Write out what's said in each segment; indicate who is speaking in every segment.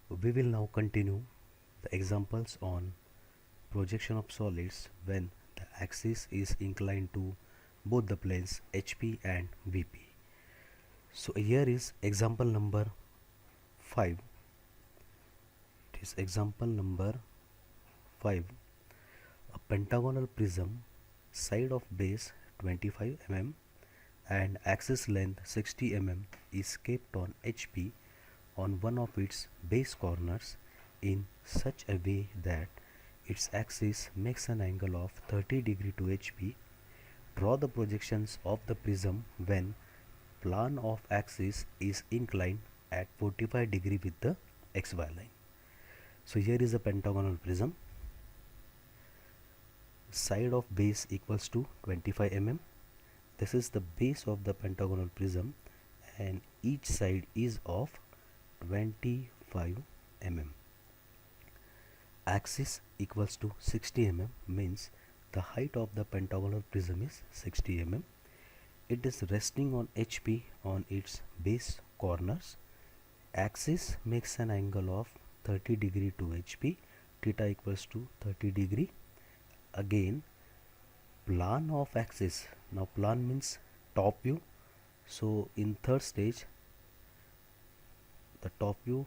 Speaker 1: We will now continue the examples on projection of solids when the axis is inclined to both the planes HP and VP. So here is example number 5. It is example number 5. A pentagonal prism, side of base 25 mm and axis length 60 mm is kept on HP on one of its base corners in such a way that its axis makes an angle of 30 degree to HP. Draw the projections of the prism when plane of axis is inclined at 45 degree with the XY line. So here is a pentagonal prism. Side of base equals to 25 mm. This is the base of the pentagonal prism and each side is of 25 mm. Axis equals to 60 mm means the height of the pentagonal prism is 60 mm. It is resting on HP on its base corners. Axis makes an angle of 30 degree to HP. Theta equals to 30 degree. Again, plane of axis. Now plane means top view. So in third stage, the top view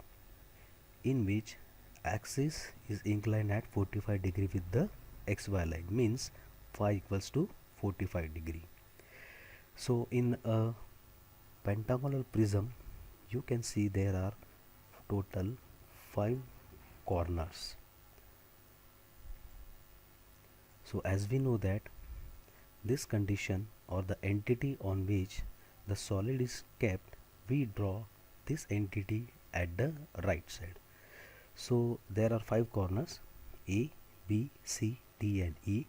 Speaker 1: in which axis is inclined at 45 degree with the XY line means phi equals to 45 degree. So in a pentagonal prism you can see there are total 5 corners. So as we know that this condition or the entity on which the solid is kept, we draw this entity at the right side. So there are 5 corners A, B, C, D and E.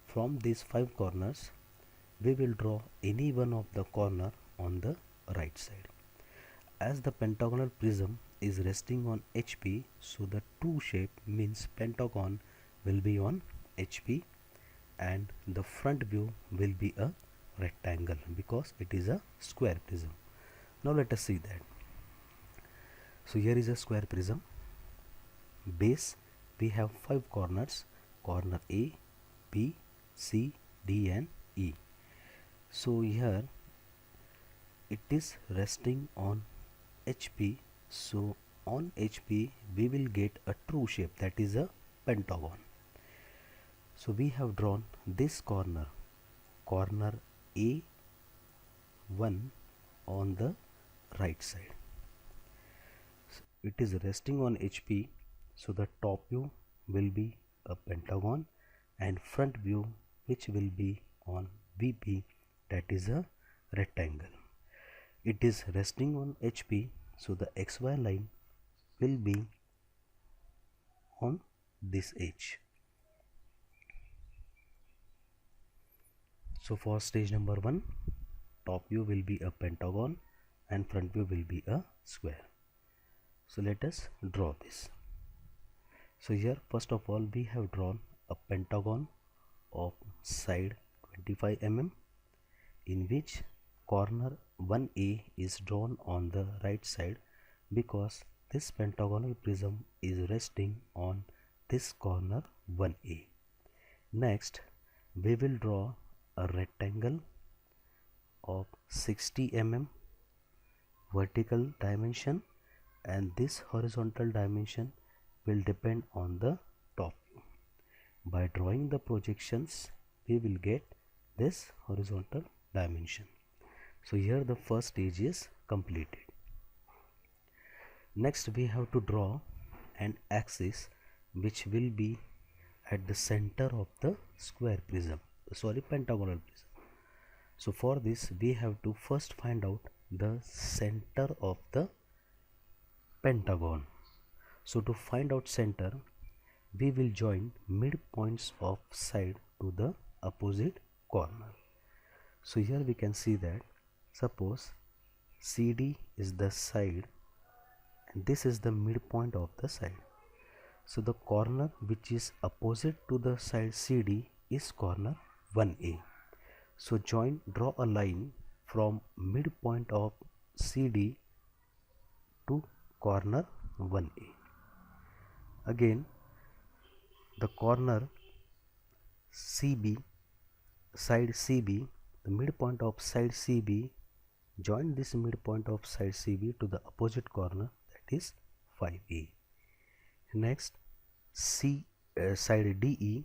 Speaker 1: From these 5 corners we will draw any one of the corner on the right side. As the pentagonal prism is resting on HP, so the true shape means pentagon will be on HP and the front view will be a rectangle because it is a square prism. Now let us see that. So here is a square prism. Base we have 5 corners, corner A, B, C, D and E. So here it is resting on HP, so on HP we will get a true shape, that is a pentagon. So we have drawn this corner, corner A1 on the right side. So it is resting on HP, so the top view will be a pentagon and front view which will be on VP, that is a rectangle. It is resting on HP, so the XY line will be on this edge. So for stage number 1, top view will be a pentagon and front view will be a square. So let us draw this. So here first of all we have drawn a pentagon of side 25 mm in which corner 1A is drawn on the right side because this pentagonal prism is resting on this corner 1A. Next we will draw a rectangle of 60 mm vertical dimension and this horizontal dimension will depend on the top view. By drawing the projections we will get this horizontal dimension. So here the first stage is completed. Next we have to draw an axis which will be at the center of the pentagonal prism. So for this we have to first find out the center of the pentagon. So to find out center we will join midpoints of side to the opposite corner. So here we can see that suppose CD is the side and this is the midpoint of the side. So the corner which is opposite to the side CD is corner 1A. So draw a line from midpoint of CD to corner 1A. Again, the corner CB, side CB, the midpoint of side CB, join this midpoint of side CB to the opposite corner, that is 5A. Next, side DE,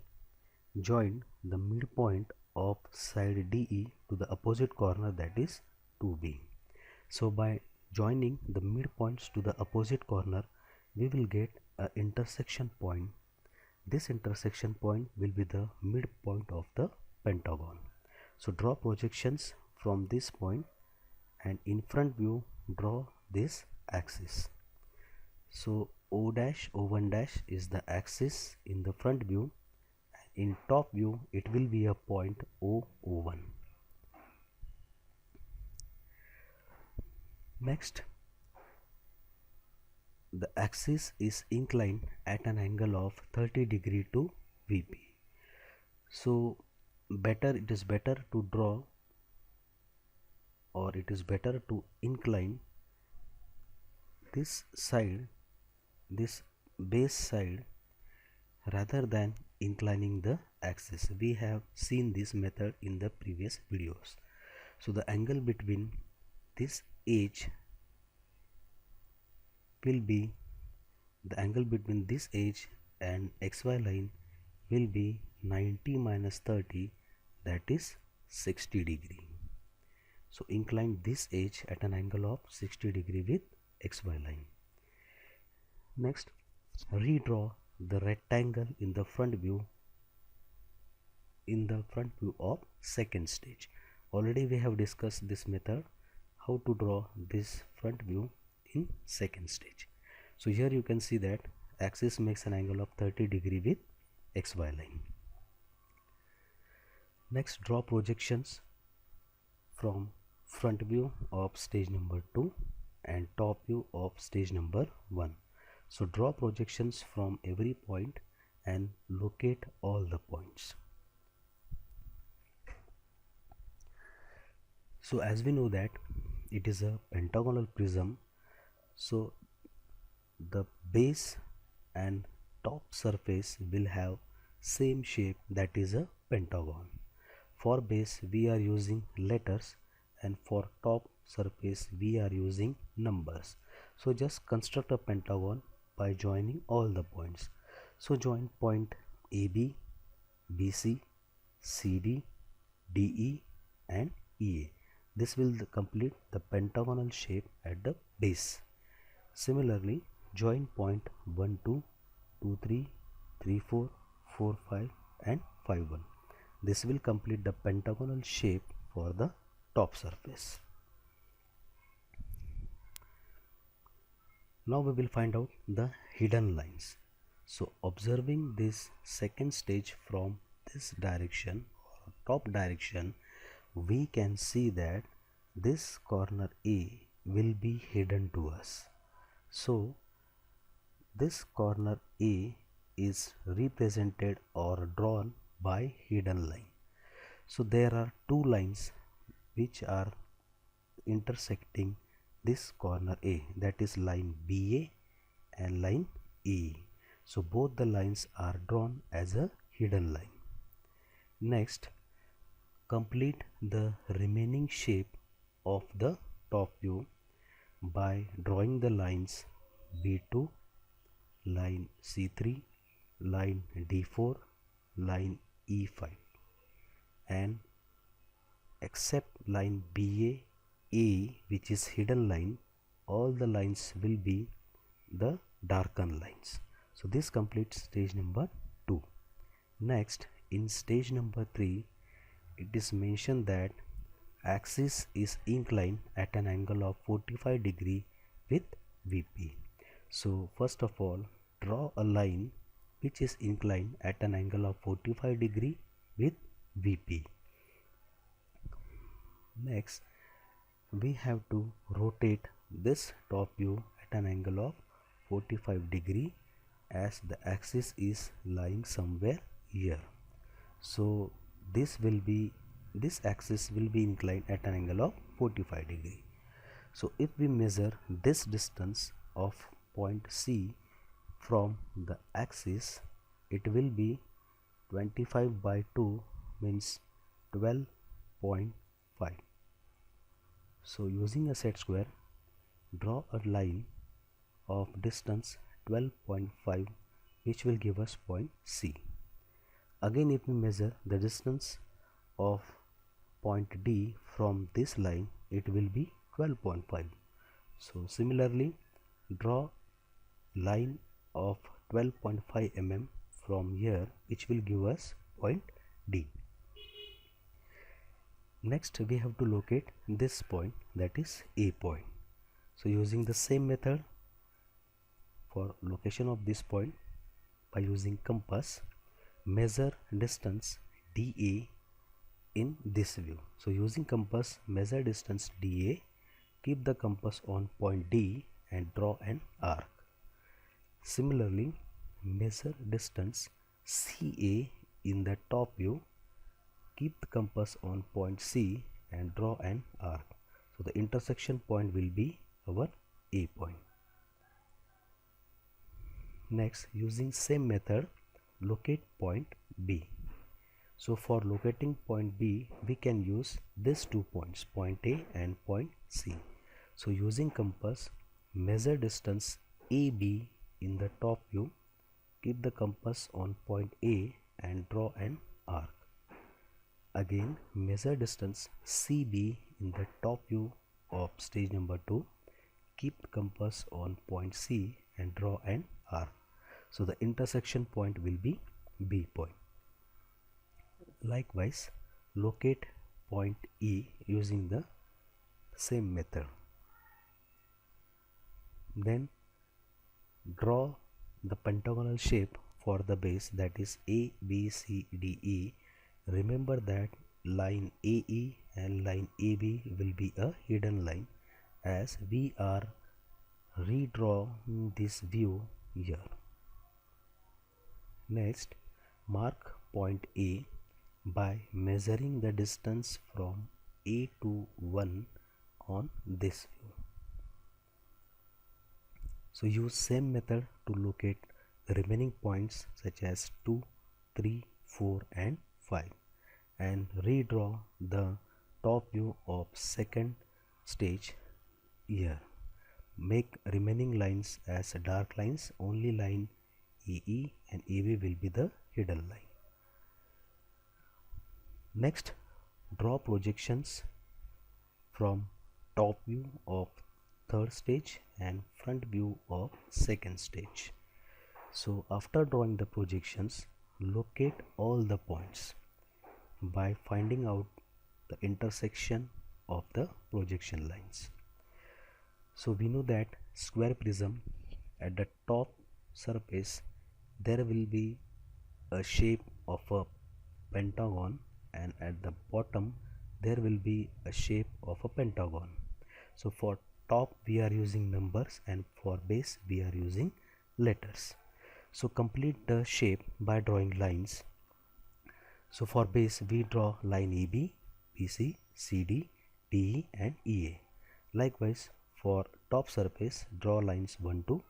Speaker 1: join the midpoint of side DE to the opposite corner, that is 2B. So by joining the midpoints to the opposite corner, we will get an intersection point. This intersection point will be the midpoint of the pentagon. So draw projections from this point, and in front view draw this axis. So O dash O1 dash is the axis in the front view, and in top view it will be a point O1. Next, the axis is inclined at an angle of 30 degree to VP. So it is better to draw, or it is better to incline this side, this base side, rather than inclining the axis. We have seen this method in the previous videos. So the angle between this edge will be, the angle between this edge and XY line will be 90 minus 30, that is 60 degree. So incline this edge at an angle of 60 degree with XY line. Next, redraw the rectangle in the front view, of second stage. Already we have discussed this method, how to draw this front view in second stage. So here you can see that axis makes an angle of 30 degree with XY line. Next, draw projections from front view of stage number 2 and top view of stage number 1. So draw projections from every point and locate all the points. So as we know that it is a pentagonal prism, so the base and top surface will have same shape, that is a pentagon. For base we are using letters, and for top surface we are using numbers. So just construct a pentagon by joining all the points. So join point AB, BC, CD, DE and EA. This will complete the pentagonal shape at the base. Similarly, join point 1, 2, 2, 3, 3, 4, 4, 5 and 5, 1. This will complete the pentagonal shape for the top surface. Now we will find out the hidden lines. So observing this second stage from this direction or top direction, we can see that this corner A will be hidden to us. So this corner A is represented or drawn by hidden line. So there are two lines which are intersecting this corner A, that is line BA and line E. So both the lines are drawn as a hidden line. Next, complete the remaining shape of the top view by drawing the lines B2, line C3, line D4, line E5, and except line BA, A, which is hidden line, all the lines will be the darkened lines. So this completes stage number 2. Next, in stage number 3, it is mentioned that axis is inclined at an angle of 45 degree with VP. So first of all, draw a line which is inclined at an angle of 45 degree with VP. Next, we have to rotate this top view at an angle of 45 degree, as the axis is lying somewhere here. So this axis will be inclined at an angle of 45 degree. So if we measure this distance of point C from the axis, it will be 25 by 2 means 12.5. So using a set square, draw a line of distance 12.5 which will give us point C. Again, if we measure the distance of point D from this line, it will be 12.5. So similarly, draw line of 12.5 mm from here which will give us point D. Next we have to locate this point, that is A point. So using the same method for location of this point, by using compass, measure distance dA in this view. So using compass, measure distance dA, keep the compass on point D and draw an arc. Similarly, measure distance CA in the top view, keep the compass on point C and draw an arc. So the intersection point will be our A point. Next, using same method, locate point B. So for locating point B, we can use these 2 points, point A and point C. So using compass, measure distance AB in the top view, keep the compass on point A and draw an arc. Again, measure distance CB in the top view of stage number 2, keep the compass on point C and draw an arc. So the intersection point will be B point. Likewise, locate point E using the same method. Then draw the pentagonal shape for the base, that is A, B, C, D, E. Remember that line AE and line AB will be a hidden line, as we are redrawing this view here. Next, mark point A by measuring the distance from A to 1 on this view. So use same method to locate the remaining points such as 2, 3, 4 and 5, and redraw the top view of second stage here. Make remaining lines as dark lines, only line EE and EV will be the hidden line. Next, draw projections from top view of third stage and front view of second stage. So after drawing the projections, locate all the points by finding out the intersection of the projection lines. So we know that square prism, at the top surface there will be a shape of a pentagon, and at the bottom there will be a shape of a pentagon. So for top we are using numbers and for base we are using letters. So complete the shape by drawing lines. So for base we draw line AB, BC, CD, DE and EA. Likewise for top surface, draw lines 1, 2,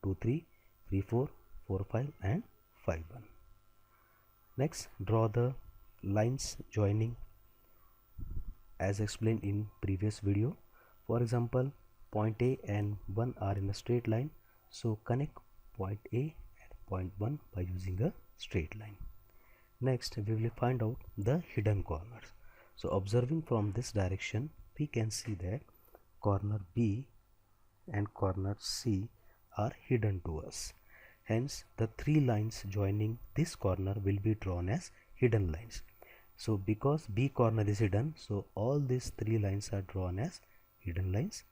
Speaker 1: 2, 3, 3, 4, 4, 5 and 5, 1. Next, draw the lines joining as explained in previous video. For example, point A and 1 are in a straight line, so connect point A and point 1 by using a straight line. Next, we will find out the hidden corners. So observing from this direction, we can see that corner B and corner C are hidden to us. Hence, the 3 lines joining this corner will be drawn as hidden lines. So because B corner is hidden, so all these 3 lines are drawn as hidden lines.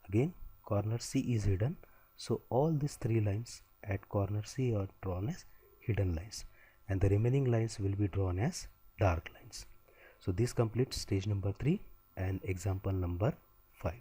Speaker 1: Again, corner C is hidden, so all these 3 lines at corner C are drawn as hidden lines, and the remaining lines will be drawn as dark lines. So this completes stage number 3 and example number 5.